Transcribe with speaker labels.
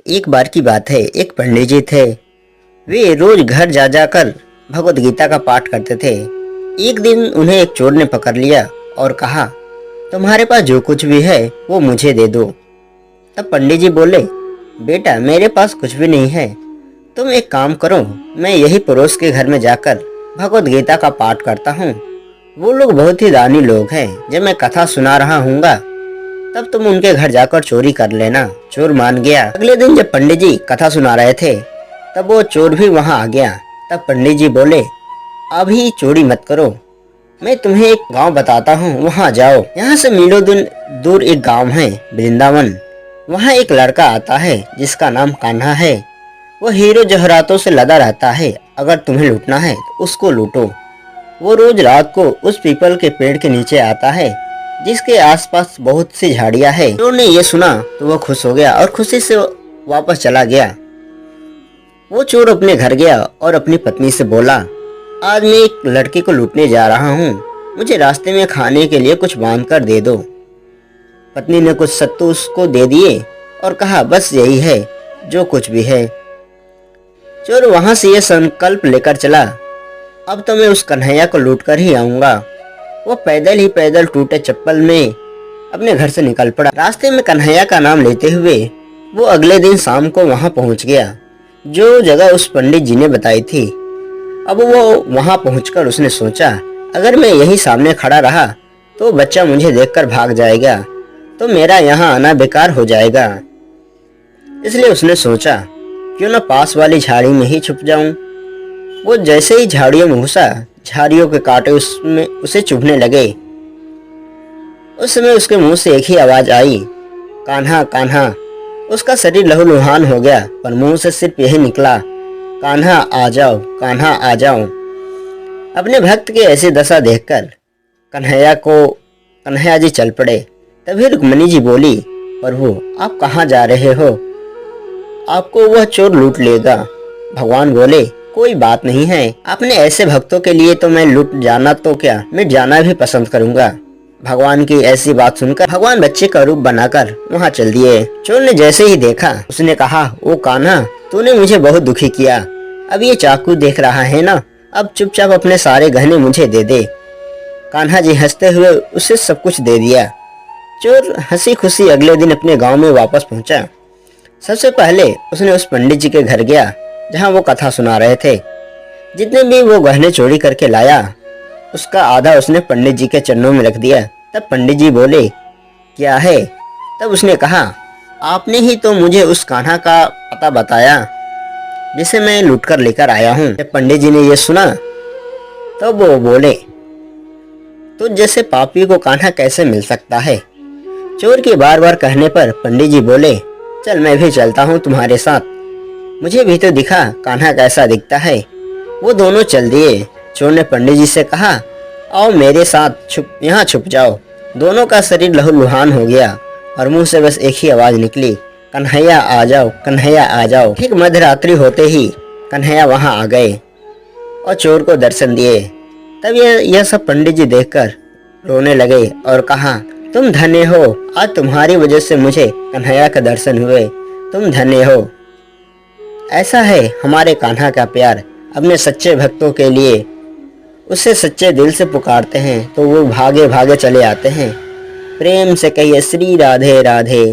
Speaker 1: एक बार की बात है, एक पंडित जी थे। वे रोज घर जा जाकर भगवत गीता का पाठ करते थे। एक दिन उन्हें एक चोर ने पकड़ लिया और कहा, तुम्हारे पास जो कुछ भी है वो मुझे दे दो। तब पंडित जी बोले, बेटा मेरे पास कुछ भी नहीं है, तुम एक काम करो, मैं यही पड़ोस के घर में जाकर भगवत गीता का पाठ करता हूँ। वो लोग बहुत ही दानी लोग हैं, जब मैं कथा सुना रहा हूँगा तब तुम उनके घर जाकर चोरी कर लेना। चोर मान गया। अगले दिन जब पंडित जी कथा सुना रहे थे तब वो चोर भी वहां आ गया। तब पंडित जी बोले, अभी चोरी मत करो, मैं तुम्हें एक गांव बताता हूँ, वहां जाओ। यहाँ से मीलों दूर एक गांव है, वृंदावन। वहाँ एक लड़का आता है जिसका नाम कान्हा है। वो हीरो जवाहरातों से लदा रहता है। अगर तुम्हें लूटना है तो उसको लूटो। वो रोज रात को उस पीपल के पेड़ के नीचे आता है जिसके आसपास बहुत सी झाड़ियां है। चोर ने ये सुना तो वो खुश हो गया और खुशी से वापस चला गया। वो चोर अपने घर गया और अपनी पत्नी से बोला, आज मैं एक लड़के को लूटने जा रहा हूँ, मुझे रास्ते में खाने के लिए कुछ बांध कर दे दो। पत्नी ने कुछ सत्तू उसको दे दिए और कहा, बस यही है जो कुछ भी है। चोर वहां से यह संकल्प लेकर चला, अब तो मैं उस कन्हैया को लूट कर ही आऊंगा। वो पैदल टूटे चप्पल में अपने घर से निकल पड़ा। रास्ते में कन्हैया का नाम लेते हुए वो अगले दिन शाम को वहां पहुंच गया जो जगह उस पंडित जी ने बताई थी। अब वो वहां पहुंचकर उसने सोचा, अगर मैं यही सामने खड़ा रहा तो बच्चा मुझे देखकर भाग जाएगा, तो मेरा यहाँ आना बेकार हो जाएगा। इसलिए उसने सोचा, क्यों न पास वाली झाड़ी में ही छुप जाऊं। वो जैसे ही झाड़ियों में घुसा, झाड़ियों के कांटे उसमें उसे चुभने लगे। उस समय उसके मुंह से एक ही आवाज आई, कान्हा कान्हा। उसका शरीर लहूलुहान हो गया, पर मुंह से सिर्फ यही निकला, कान्हा आ जाओ, कान्हा आ जाओ। अपने भक्त की ऐसी दशा देखकर कन्हैया जी चल पड़े। तभी रुक्मणी जी बोली, प्रभु आप कहाँ जा रहे हो, आपको वह चोर लूट लेगा। भगवान बोले, कोई बात नहीं है, अपने ऐसे भक्तों के लिए तो मैं लूट जाना तो क्या, मैं जाना भी पसंद करूंगा। भगवान की ऐसी बात सुनकर भगवान बच्चे का रूप बनाकर वहां चल दिए। चोर ने जैसे ही देखा उसने कहा, ओ कान्हा तूने मुझे बहुत दुखी किया, अब ये चाकू देख रहा है ना, अब चुपचाप अपने सारे गहने मुझे दे दे। कान्हा जी हंसते हुए उसे सब कुछ दे दिया। चोर हंसी खुशी अगले दिन अपने गाँव में वापस पहुंचा। सबसे पहले उसने उस पंडित जी के घर गया जहाँ वो कथा सुना रहे थे। जितने भी वो गहने चोरी करके लाया उसका आधा उसने पंडित जी के चरणों में रख दिया। तब पंडित जी बोले, क्या है? तब उसने कहा, आपने ही तो मुझे उस कान्हा का पता बताया जिसे मैं लूट कर लेकर आया हूँ। जब पंडित जी ने यह सुना तो वो बोले, तो जैसे पापी को कान्हा कैसे मिल सकता है। चोर के बार बार कहने पर पंडित जी बोले, चल मैं भी चलता हूँ तुम्हारे साथ, मुझे भी तो दिखा कान्हा कैसा दिखता है। वो दोनों चल दिए। चोर ने पंडित जी से कहा, आओ मेरे साथ यहाँ छुप जाओ। दोनों का शरीर लहूलुहान हो गया और मुंह से बस एक ही आवाज निकली, कन्हैया आ जाओ, कन्हैया आ जाओ। ठीक मध्यरात्रि होते ही कन्हैया वहां आ गए और चोर को दर्शन दिए। तब यह सब पंडित जी देखकर रोने लगे और कहा, तुम धन्य हो, आज तुम्हारी वजह से मुझे कन्हैया का दर्शन हुए, तुम धन्य हो। ऐसा है हमारे कान्हा का प्यार, अपने सच्चे भक्तों के लिए उसे सच्चे दिल से पुकारते हैं तो वो भागे भागे चले आते हैं। प्रेम से कहिए श्री राधे राधे।